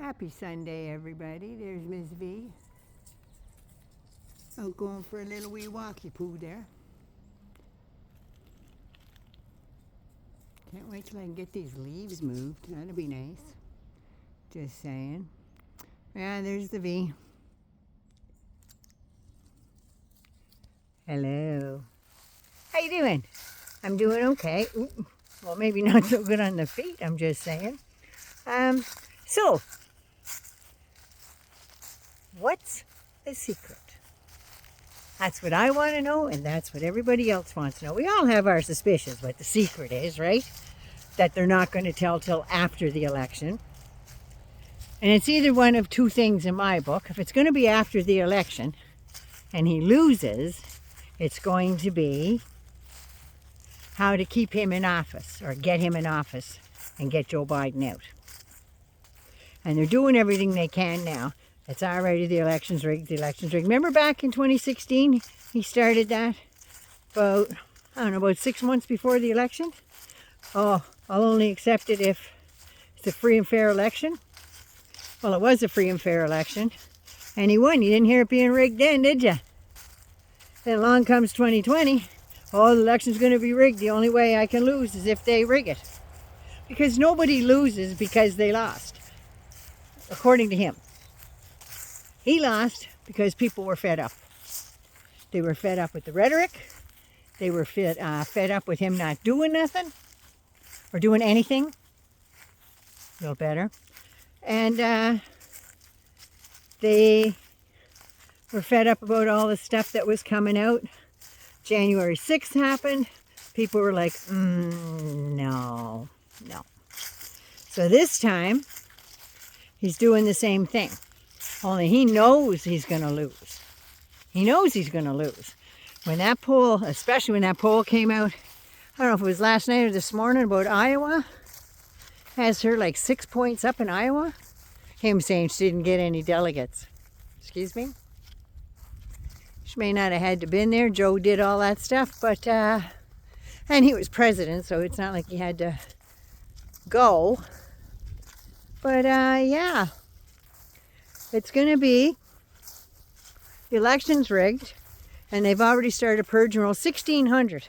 Happy Sunday, everybody. There's Miss V. Out going for a little wee walkie poo there. Can't wait till I can get these leaves moved. That'll be nice. Just saying. Yeah, there's the V. Hello. How you doing? I'm doing okay. Ooh, well, maybe not so good on the feet, I'm just saying. So, what's the secret? That's what I want to know, and that's what everybody else wants to know. We all have our suspicions what the secret is, right? That they're not going to tell till after the election. And it's either one of two things in my book. If it's going to be after the election and he loses, it's going to be how to keep him in office or get him in office and get Joe Biden out. And they're doing everything they can now. It's already the election's rigged, the election's rigged. Remember back in 2016, he started that about 6 months before the election? Oh, I'll only accept it if it's a free and fair election. Well, it was a free and fair election. And he won. You didn't hear it being rigged then, did you? Then along comes 2020. Oh, the election's going to be rigged. The only way I can lose is if they rig it. Because nobody loses because they lost, according to him. He lost because people were fed up. They were fed up with the rhetoric. They were fed up with him not doing nothing or doing anything. A little better. And they were fed up about all the stuff that was coming out. January 6th happened. People were like, no. So this time, he's doing the same thing. Only he knows he's going to lose. He knows he's going to lose. When that poll, especially when that poll came out, I don't know if it was last night or this morning about Iowa, has her like 6 points up in Iowa. Him saying she didn't get any delegates. Excuse me? She may not have had to been there. Joe did all that stuff, but, and he was president, so it's not like he had to go. But, yeah. It's going to be, the election's rigged, and they've already started purging roll 1,600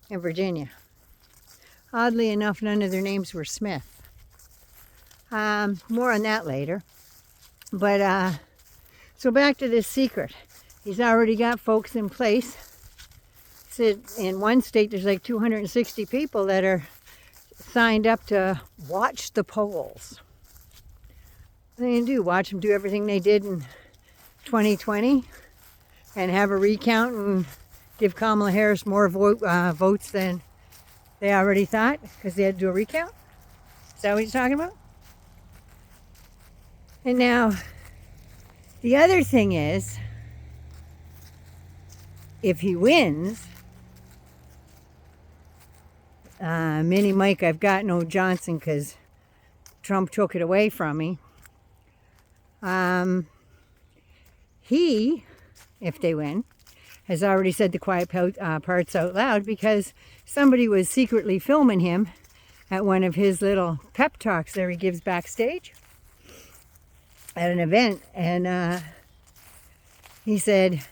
in Virginia. Oddly enough, none of their names were Smith. More on that later. But, so back to this secret. He's already got folks in place. Said in one state there's like 260 people that are signed up to watch the polls. What they can do, watch them do everything they did in 2020 and have a recount and give Kamala Harris more votes than they already thought because they had to do a recount? Is that what he's talking about? And now, the other thing is, if he wins, Mini Mike, I've got no Johnson because Trump took it away from me. He, if they win, has already said the quiet parts out loud because somebody was secretly filming him at one of his little pep talks there he gives backstage at an event. And he said,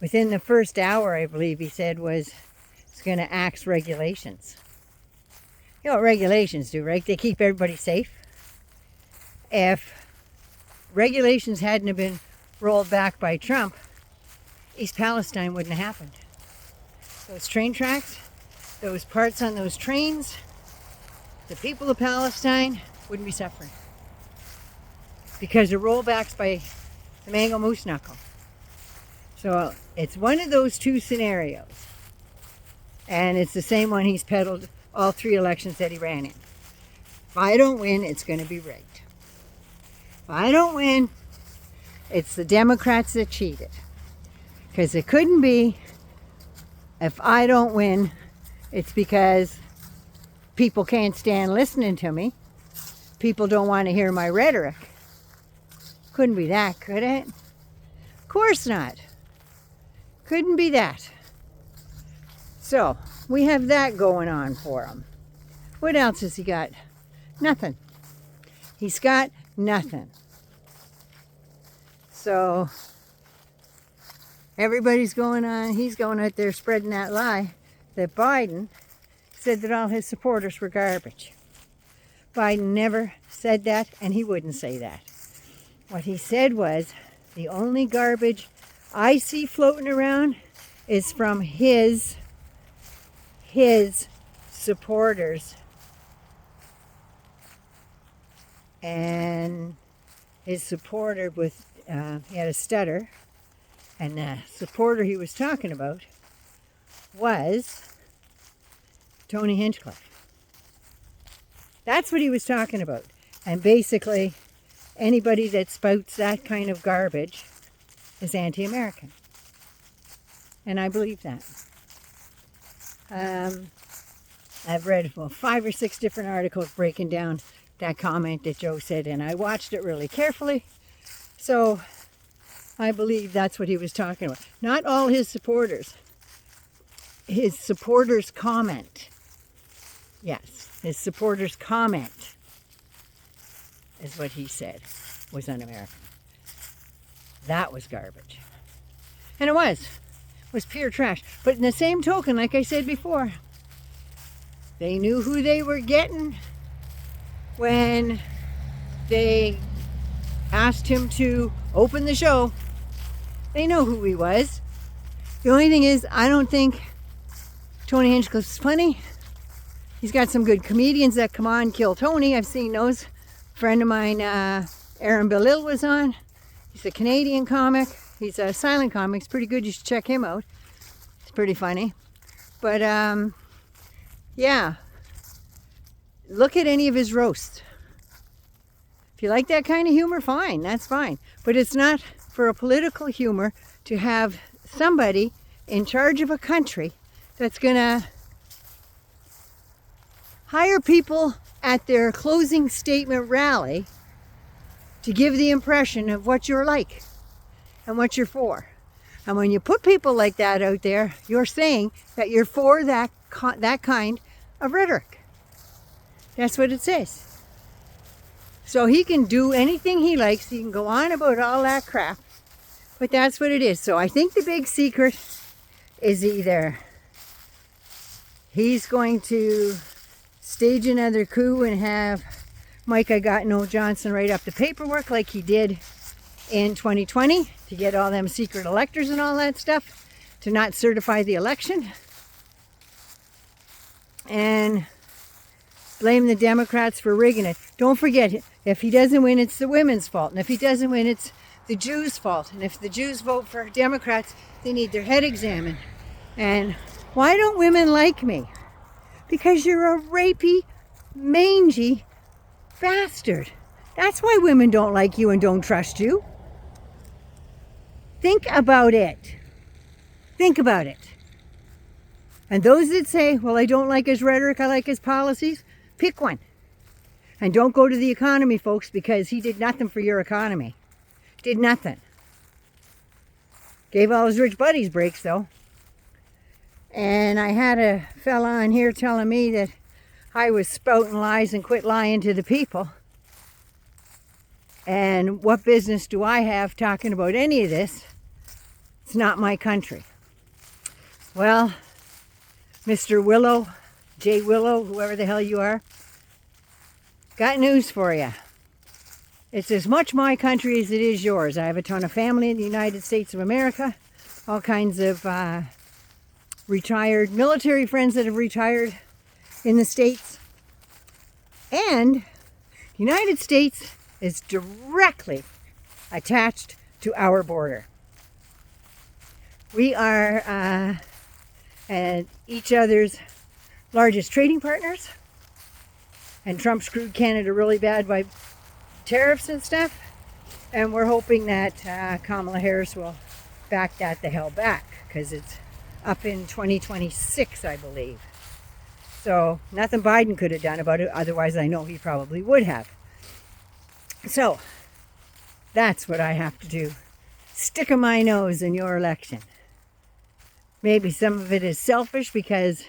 within the first hour, I believe he said, was it's going to axe regulations. You know what regulations do, right? They keep everybody safe. If regulations hadn't have been rolled back by Trump, East Palestine wouldn't have happened. Those train tracks, those parts on those trains, the people of Palestine wouldn't be suffering. Because of rollbacks by the Mango Moose Knuckle. So it's one of those two scenarios. And it's the same one he's peddled all three elections that he ran in. If I don't win, it's going to be rigged. If I don't win, it's the Democrats that cheated. Because it couldn't be, if I don't win, it's because people can't stand listening to me. People don't want to hear my rhetoric. Couldn't be that, could it? Of course not. Couldn't be that. So, we have that going on for him. What else has he got? Nothing. He's got nothing. So everybody's going on, he's going out there spreading that lie that Biden said that all his supporters were garbage. Biden never said that, and he wouldn't say that. What he said was, the only garbage I see floating around is from his supporters. And his supporter he had a stutter, and the supporter he was talking about was Tony Hinchcliffe. That's what he was talking about. And basically, anybody that spouts that kind of garbage is anti-American. And I believe that. I've read 5 or 6 different articles breaking down that comment that Joe said, and I watched it really carefully. So I believe that's what he was talking about. Not all his supporters. His supporters' comment. Yes, his supporters' comment is what he said was un-American. That was garbage. And it was pure trash. But in the same token, like I said before, they knew who they were getting when they asked him to open the show. They know who he was. The only thing is, I don't think Tony Hinchcliffe's funny. He's got some good comedians that come on, kill Tony. I've seen those. A friend of mine, Aaron Bellil, was on. He's a Canadian comic. He's a silent comic. It's pretty good. You should check him out. It's pretty funny. But, yeah. Look at any of his roasts. If you like that kind of humor, fine. That's fine. But it's not for a political humor to have somebody in charge of a country that's going to hire people at their closing statement rally to give the impression of what you're like and what you're for. And when you put people like that out there, you're saying that you're for that kind of rhetoric. That's what it says. So he can do anything he likes. He can go on about all that crap. But that's what it is. So I think the big secret is either he's going to stage another coup and have Mike I Got No Johnson write up the paperwork like he did in 2020 to get all them secret electors and all that stuff to not certify the election. And blame the Democrats for rigging it. Don't forget, if he doesn't win, it's the women's fault. And if he doesn't win, it's the Jews' fault. And if the Jews vote for Democrats, they need their head examined. And why don't women like me? Because you're a rapey, mangy bastard. That's why women don't like you and don't trust you. Think about it. Think about it. And those that say, well, I don't like his rhetoric, I like his policies, pick one. And don't go to the economy, folks, because he did nothing for your economy. Did nothing. Gave all his rich buddies breaks, though. And I had a fella on here telling me that I was spouting lies and quit lying to the people. And what business do I have talking about any of this? It's not my country. Well, Mr. Willow, Jay Willow, whoever the hell you are, got news for you. It's as much my country as it is yours. I have a ton of family in the United States of America, all kinds of retired military friends that have retired in the States. And the United States is directly attached to our border. We are each other's largest trading partners. And Trump screwed Canada really bad by tariffs and stuff. And we're hoping that Kamala Harris will back that the hell back, because it's up in 2026, I believe. So nothing Biden could have done about it. Otherwise, I know he probably would have. So that's what I have to do. Stick my nose in your election. Maybe some of it is selfish, because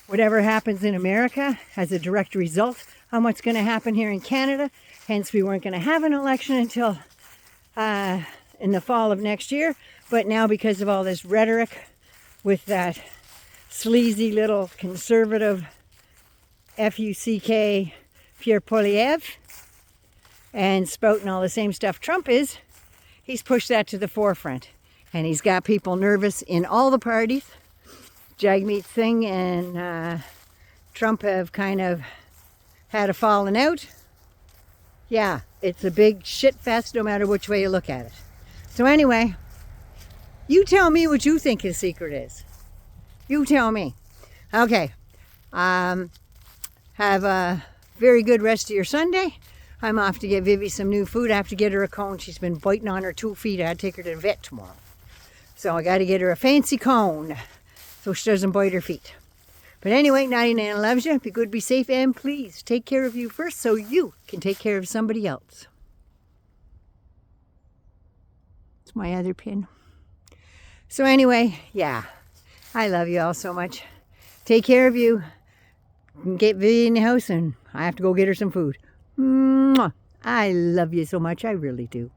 whatever happens in America has a direct result on what's going to happen here in Canada. Hence, we weren't going to have an election until in the fall of next year. But now, because of all this rhetoric with that sleazy little conservative F-U-C-K Pierre Poilievre and spouting all the same stuff Trump is, he's pushed that to the forefront. And he's got people nervous in all the parties. Jagmeet Singh and Trump have kind of had a falling out. Yeah, it's a big shit fest no matter which way you look at it. So anyway, you tell me what you think his secret is. You tell me. Okay. Have a very good rest of your Sunday. I'm off to get Vivi some new food. I have to get her a cone. She's been biting on her 2 feet. I had to take her to the vet tomorrow. So I got to get her a fancy cone so she doesn't bite her feet. But anyway, 99 loves you. Be good, be safe, and please take care of you first so you can take care of somebody else. It's my other pin. So anyway, yeah, I love you all so much. Take care of you. Get Vivi in the house, and I have to go get her some food. Mwah. I love you so much. I really do.